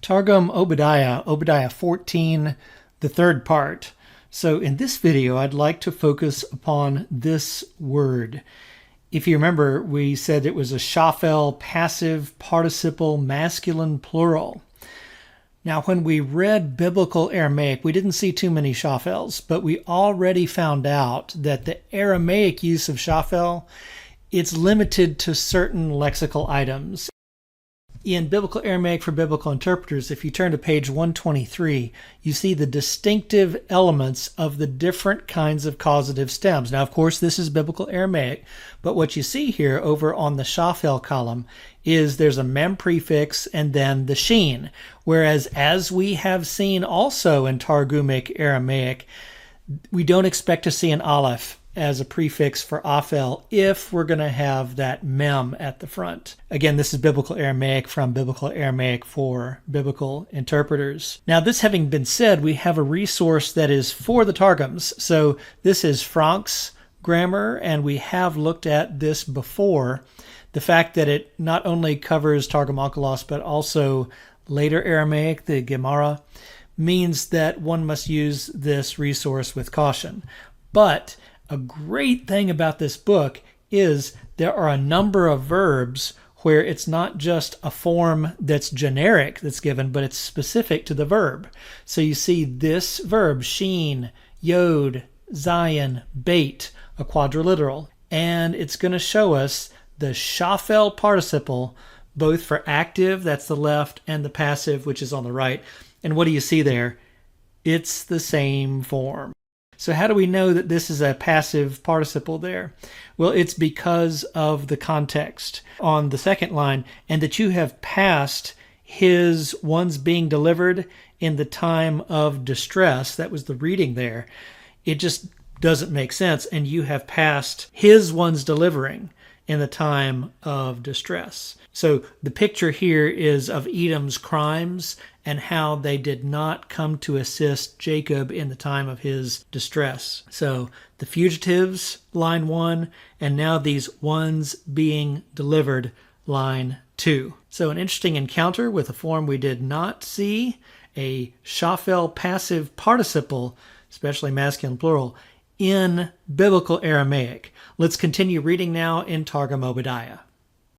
Targum Obadiah, Obadiah 14, the third part. So in this video, I'd like to focus upon this word. If you remember, we said it was a shafel passive participle masculine plural. Now, when we read biblical Aramaic, we didn't see too many shafels, but we already found out that the Aramaic use of shafel, it's limited to certain lexical items. In Biblical Aramaic for Biblical Interpreters, if you turn to page 123, you see the distinctive elements of the different kinds of causative stems. Now, of course, this is Biblical Aramaic, but what you see here over on the shafel column is there's a mem prefix and then the sheen, whereas as we have seen also in Targumic Aramaic, we don't expect to see an aleph as a prefix for aphel if we're going to have that mem at the front. Again, this is Biblical Aramaic from Biblical Aramaic for Biblical Interpreters. Now, this having been said, we have a resource that is for the Targums. So this is Frank's grammar, and we have looked at this before. The fact that it not only covers Targum Onkelos, but also later Aramaic, the Gemara, means that one must use this resource with caution. But a great thing about this book is there are a number of verbs where it's not just a form that's generic that's given, but it's specific to the verb. So you see this verb, sheen, yod, zayin, bait, a quadriliteral, and it's going to show us the shafel participle, both for active, that's the left, and the passive, which is on the right. And what do you see there? It's the same form. So how do we know that this is a passive participle there? Well, it's because of the context on the second line, and that you have passed his ones being delivered in the time of distress. That was the reading there. It just doesn't make sense, and you have passed his ones delivering in the time of distress. So the picture here is of Edom's crimes and how they did not come to assist Jacob in the time of his distress. So the fugitives, line 1, and now these ones being delivered, line 2. So an interesting encounter with a form we did not see, a shafel passive participle, especially masculine plural, in Biblical Aramaic. Let's continue reading now in Targum Obadiah.